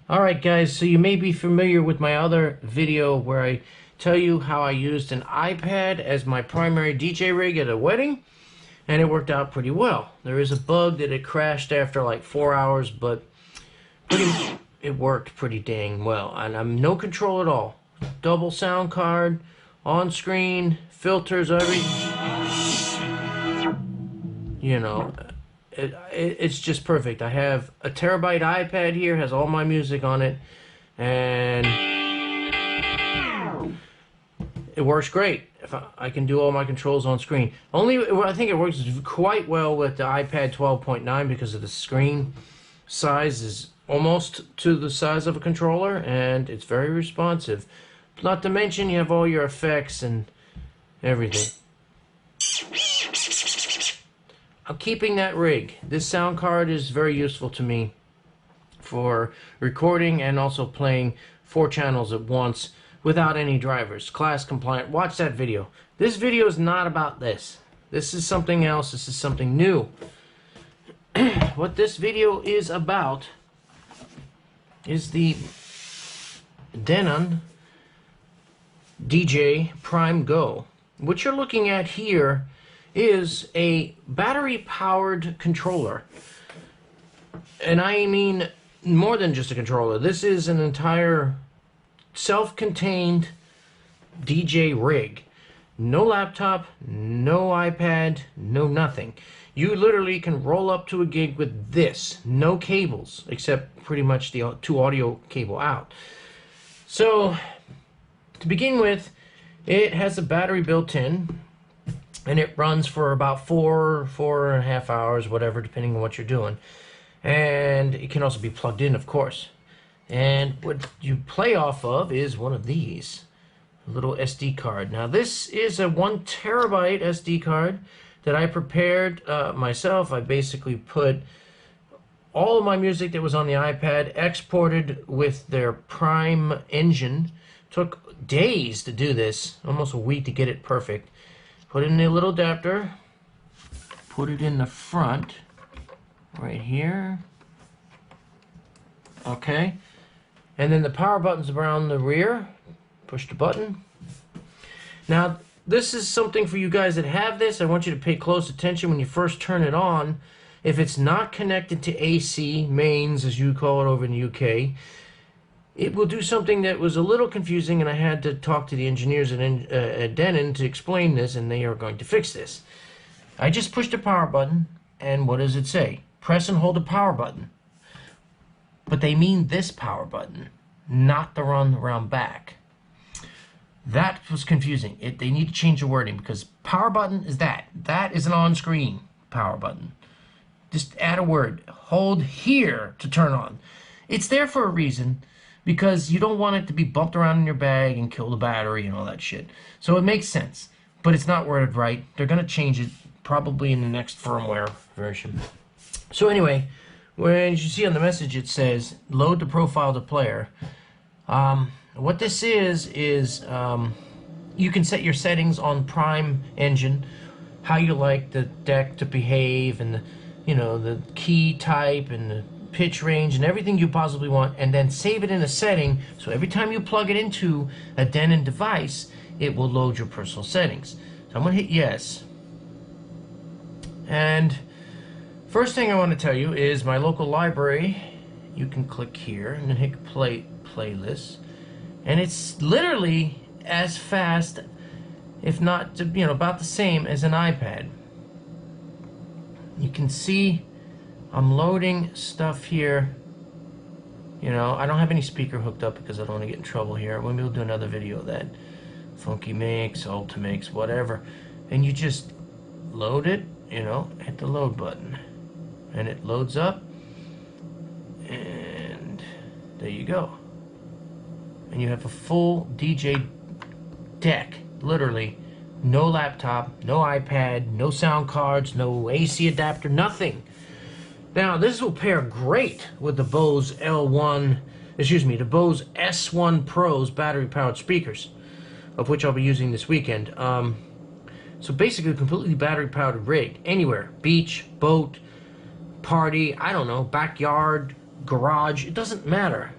Alright guys, so you may be familiar with my other video where I tell you how I used an iPad as my primary DJ rig at a wedding, and it worked out pretty well. There is a bug that it crashed after like 4 hours, but it worked pretty dang well. And I'm no control at all. Double sound card, on screen, filters, you know, it's just perfect. I have a terabyte iPad here, has all my music on it, and it works great. If I can do all my controls on screen. I think it works quite well with the iPad 12.9 because of the screen size is almost to the size of a controller, and it's very responsive. Not to mention you have all your effects and everything. I'm keeping that rig. This sound card is very useful to me for recording and also playing 4 channels at once without any drivers. Class compliant. Watch that video. This video is not about this. This is something else. This is something new. What this video is about is the Denon DJ Prime Go. What you're looking at here is a battery-powered controller. And I mean more than just a controller. This is an entire self-contained DJ rig. No laptop, no iPad, no nothing. You literally can roll up to a gig with this. No cables, except pretty much the 2 audio cable out. So, to begin with, it has a battery built in, and it runs for about 4.5 hours, whatever, depending on what you're doing. And it can also be plugged in, of course. And what you play off of is one of these, a little SD card. Now this is a 1 terabyte SD card that I prepared myself. I basically put all of my music that was on the iPad, exported with their Prime engine. Took days to do this, almost a week to get it perfect. Put it in a little adapter, put it in the front, right here, okay, and then the power button's around the rear. Push the button. Now, this is something for you guys that have this. I want you to pay close attention when you first turn it on. If it's not connected to AC, mains as you call it over in the UK, it will do something that was a little confusing, and I had to talk to the engineers at Denon to explain this, and they are going to fix this. I just pushed the power button, and what does it say? Press and hold the power button. But they mean this power button, not the run around back. That was confusing. They need to change the wording, because power button is that. That is an on-screen power button. Just add a word. Hold here to turn on. It's there for a reason, because you don't want it to be bumped around in your bag and kill the battery and all that shit. So it makes sense, but it's not worded right. They're going to change it probably in the next firmware version. So anyway, when you see on the message it says, load the profile to player. What this is you can set your settings on Prime engine, how you like the deck to behave, and the key type and the pitch range and everything you possibly want, and then save it in a setting so every time you plug it into a Denon device, it will load your personal settings. So I'm going to hit yes. And first thing I want to tell you is my local library. You can click here and then hit playlist, and it's literally as fast, if not about the same as an iPad. You can see I'm loading stuff here. I don't have any speaker hooked up because I don't want to get in trouble here. Maybe we'll do another video of that. Funky Mix, Ultimix, whatever. And you just load it, hit the load button. And it loads up. And there you go. And you have a full DJ deck, literally. No laptop, no iPad, no sound cards, no AC adapter, nothing. Now, this will pair great with the Bose the Bose S1 Pro's battery-powered speakers, of which I'll be using this weekend. So basically, a completely battery-powered rig. Anywhere. Beach, boat, party, I don't know, backyard, garage, it doesn't matter.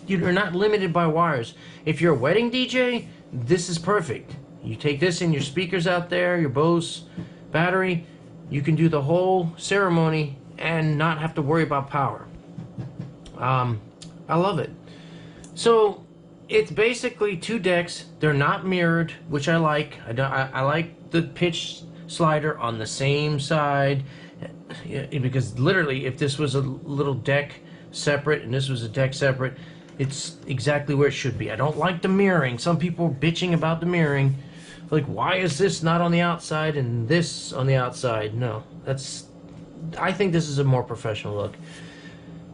You're not limited by wires. If you're a wedding DJ, this is perfect. You take this in your speakers out there, your Bose battery, you can do the whole ceremony and not have to worry about power. I love it. So it's basically 2 decks. They're not mirrored, which I like. I like the pitch slider on the same side, because literally if this was a little deck separate and this was a deck separate, it's exactly where it should be. I don't like the mirroring. Some people are bitching about the mirroring. Like, why is this not on the outside and this on the outside? No, I think this is a more professional look.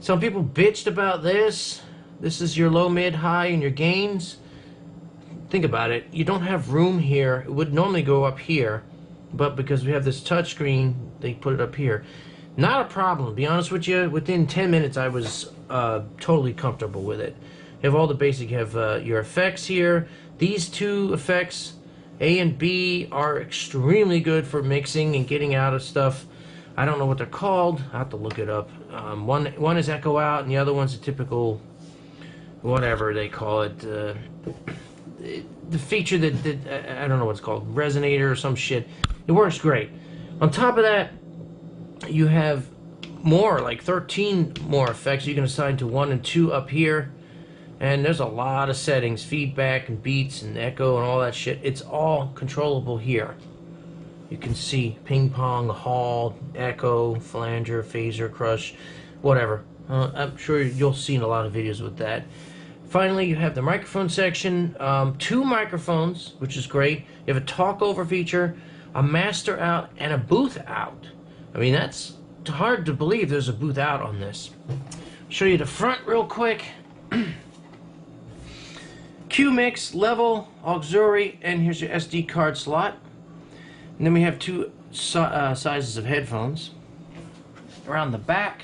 Some people bitched about this. This is your low, mid, high, and your gains. Think about it. You don't have room here. It would normally go up here, but because we have this touchscreen, they put it up here. Not a problem. To be honest with you, within 10 minutes, I was totally comfortable with it. You have all the basic. You have your effects here. These 2 effects, A and B, are extremely good for mixing and getting out of stuff. I don't know what they're called. I have to look it up. One is echo out, and the other one's a typical, whatever they call it. The feature that I don't know what it's called, resonator or some shit. It works great. On top of that, you have more, like 13 more effects you can assign to 1 and 2 up here. And there's a lot of settings, feedback and beats and echo and all that shit. It's all controllable here. You can see ping pong, hall, echo, flanger, phaser, crush, whatever. I'm sure you'll see in a lot of videos with that. Finally, you have the microphone section. 2 microphones, which is great. You have a talk over feature, a master out, and a booth out. I mean, that's hard to believe there's a booth out on this. Show you the front real quick. Q mix, level, auxiliary, and here's your SD card slot. And then we have 2 sizes of headphones. Around the back,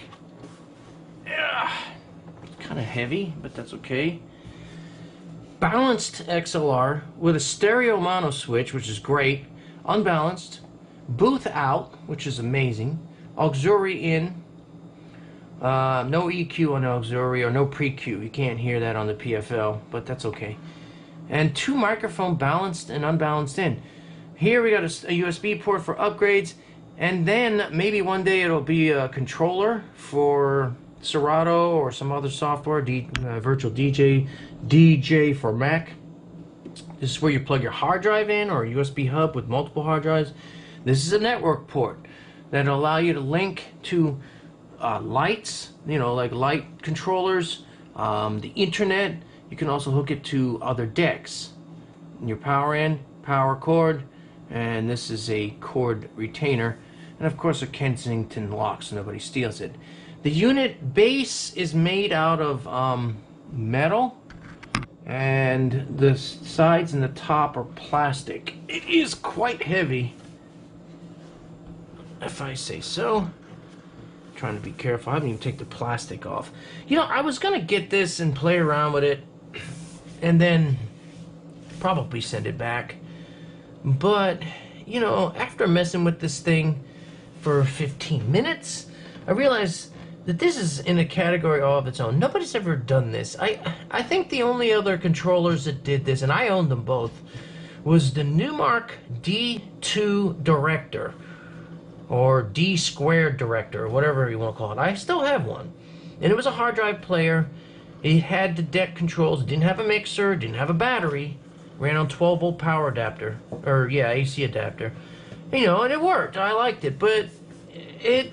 it's kind of heavy, but that's okay. Balanced XLR with a stereo mono switch, which is great. Unbalanced. Booth out, which is amazing. Auxiliary in. No EQ on the auxiliary, or no pre-Q. You can't hear that on the PFL, but that's okay. And 2 microphone balanced and unbalanced in. Here we got a USB port for upgrades, and then maybe one day it'll be a controller for Serato or some other software, Virtual DJ for Mac. This is where you plug your hard drive in, or a USB hub with multiple hard drives. This is a network port that'll allow you to link to lights, like light controllers, the internet. You can also hook it to other decks. Your power in, power cord, and this is a cord retainer, and of course a Kensington lock so nobody steals it. The unit base is made out of metal, and the sides and the top are plastic. It is quite heavy, if I say so. Trying to be careful. I haven't even taken the plastic off. I was gonna get this and play around with it and then probably send it back, but after messing with this thing for 15 minutes, I realized that this is in a category all of its own. Nobody's ever done this. I think the only other controllers that did this, and I owned them both, was the Numark D2 Director, or D squared Director, or whatever you want to call it. I still have one, and it was a hard drive player. It had the deck controls. It didn't have a mixer, didn't have a battery, ran on 12-volt power adapter, or yeah, AC adapter, and it worked. I liked it, but it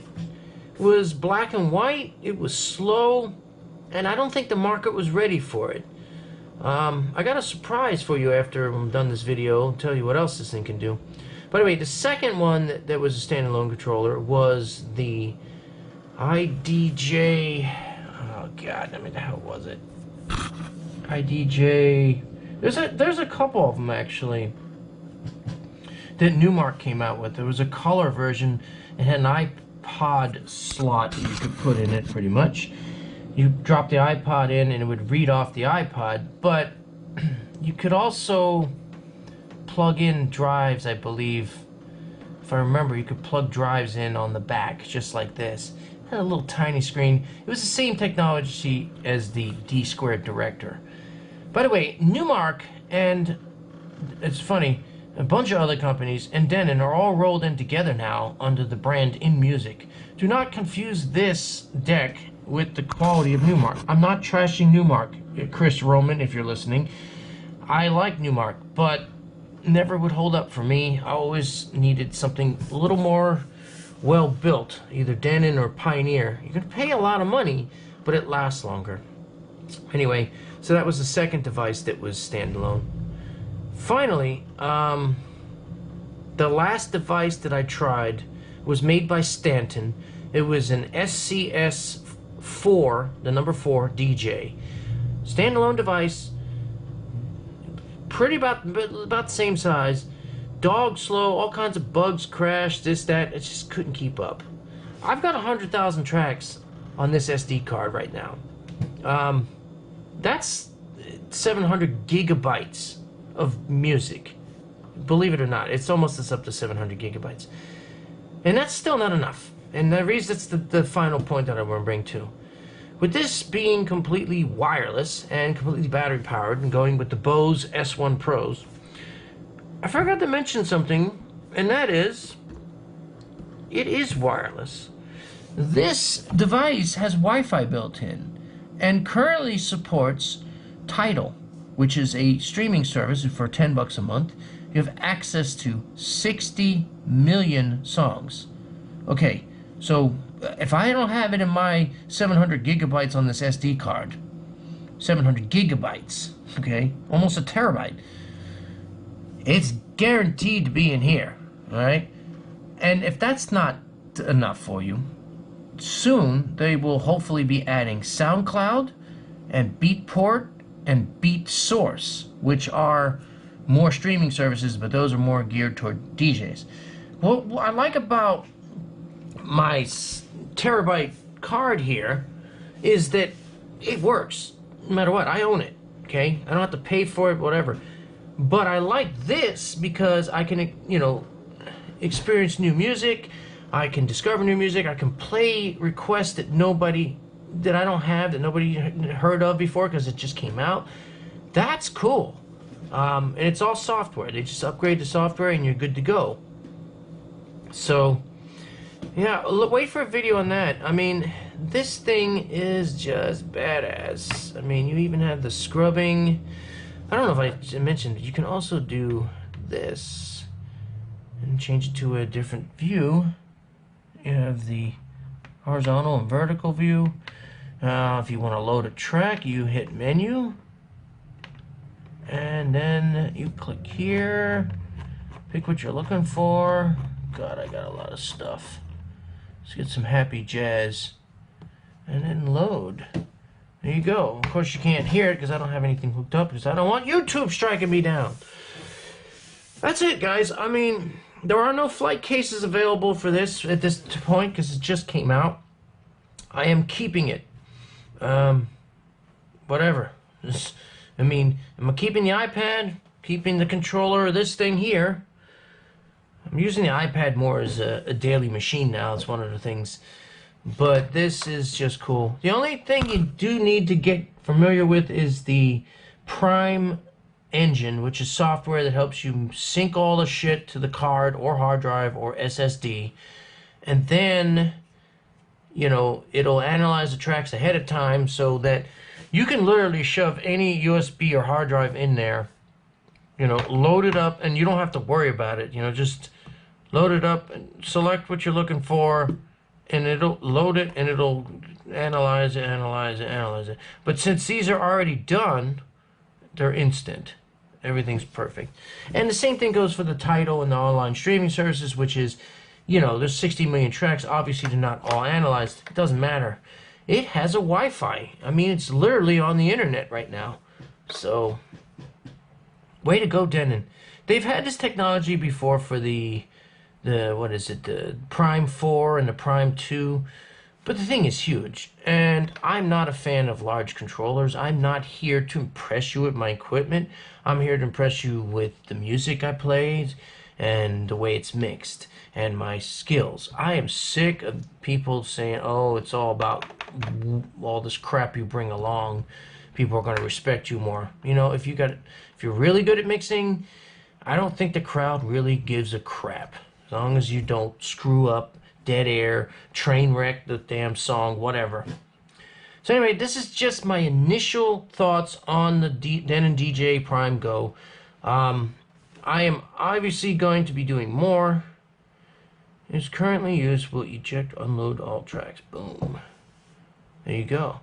was black and white. It was slow, and I don't think the market was ready for it. I got a surprise for you after I'm done this video. I'll tell you what else this thing can do. But anyway, the second one that was a standalone controller was the IDJ. Oh God, the hell was it? IDJ. There's a couple of them actually that Numark came out with. There was a color version. It had an iPod slot that you could put in it, pretty much. You drop the iPod in and it would read off the iPod, but you could also plug in drives, I believe. If I remember, you could plug drives in on the back, just like this. Had a little tiny screen. It was the same technology as the D-Squared Director. By the way, Newmark and, it's funny, a bunch of other companies and Denon are all rolled in together now under the brand InMusic. Do not confuse this deck with the quality of Newmark. I'm not trashing Newmark, Chris Roman, if you're listening. I like Newmark, but never would hold up for me. I always needed something a little more well built, either Denon or Pioneer. You can pay a lot of money, but it lasts longer. Anyway, so that was the second device that was standalone. Finally, the last device that I tried was made by Stanton. It was an SCS4, the number 4 DJ. Standalone device, pretty about the same size. Dog slow, all kinds of bugs, crash, this, that. It just couldn't keep up. I've got 100,000 tracks on this SD card right now. That's 700 gigabytes of music. Believe it or not, it's almost up to 700 gigabytes. And that's still not enough. And the reason that's the final point that I want to bring to. With this being completely wireless and completely battery powered and going with the Bose S1 Pros, I forgot to mention something, and that is, it is wireless. This device has Wi-Fi built in and currently supports Tidal, which is a streaming service for $10 a month. You have access to 60 million songs. Okay, so if I don't have it in my 700 gigabytes on this SD card, 700 gigabytes, okay, almost a terabyte, it's guaranteed to be in here, all right? And if that's not enough for you, soon they will hopefully be adding SoundCloud and Beatport and BeatSource, which are more streaming services, but those are more geared toward DJs. What I like about my terabyte card here is that it works no matter what. I own it, okay? I don't have to pay for it, whatever. But I like this because I can, you know, experience new music. I can discover new music. I can play requests that I don't have, that nobody heard of before because it just came out. That's cool. And it's all software. They just upgrade the software and you're good to go. So, yeah, wait for a video on that. I mean, this thing is just badass. I mean, you even have the scrubbing. I don't know if I mentioned, but you can also do this and change it to a different view. You have the horizontal and vertical view. If you want to load a track, you hit menu. And then you click here. Pick what you're looking for. God, I got a lot of stuff. Let's get some happy jazz. And then load. There you go. Of course, you can't hear it because I don't have anything hooked up because I don't want YouTube striking me down. That's it, guys. I mean, there are no flight cases available for this at this point because it just came out. I am keeping it. Whatever. I mean, am I keeping the iPad? Keeping the controller of this thing here? I'm using the iPad more as a daily machine now. It's one of the things. But this is just cool. The only thing you do need to get familiar with is the Prime engine, which is software that helps you sync all the shit to the card or hard drive or SSD. And then, you know, it'll analyze the tracks ahead of time so that you can literally shove any USB or hard drive in there, you know, load it up, and you don't have to worry about it. You know, just load it up and select what you're looking for, and it'll load it, and it'll analyze it. But since these are already done, they're instant. Everything's perfect. And the same thing goes for the Tidal and the online streaming services, which is, you know, there's 60 million tracks. Obviously, they're not all analyzed. It doesn't matter. It has a Wi-Fi. I mean, it's literally on the internet right now. So, way to go, Denon. They've had this technology before for the what is it, the Prime 4 and the Prime 2. But the thing is huge. And I'm not a fan of large controllers. I'm not here to impress you with my equipment. I'm here to impress you with the music I play and the way it's mixed and my skills. I am sick of people saying, oh, it's all about all this crap you bring along. People are going to respect you more. You know, if you're really good at mixing, I don't think the crowd really gives a crap. As long as you don't screw up, dead air, train wreck the damn song, whatever. So anyway, this is just my initial thoughts on the Denon DJ Prime Go. I am obviously going to be doing more. It is currently used. Will eject, unload all tracks. Boom. There you go.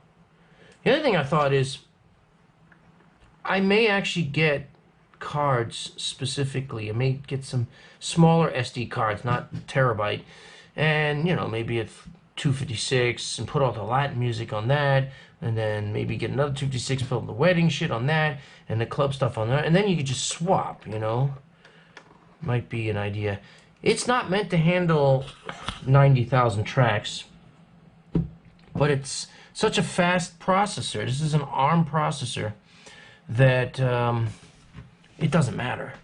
The other thing I thought is I may actually get cards specifically. I may get some smaller SD cards, not terabyte, and you know, maybe at 256 and put all the Latin music on that, and then maybe get another 256, put all the wedding shit on that, and the club stuff on that, and then you could just swap, you know. Might be an idea. It's not meant to handle 90,000 tracks, but it's such a fast processor. This is an ARM processor that it doesn't matter.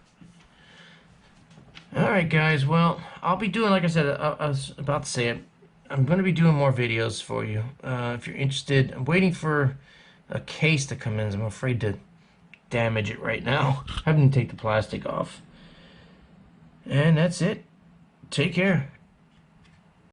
Alright guys, well, I'll be doing, like I said, I was about to say it, I'm going to be doing more videos for you. If you're interested, I'm waiting for a case to come in. I'm afraid to damage it right now. I haven't even taken the plastic off. And that's it. Take care.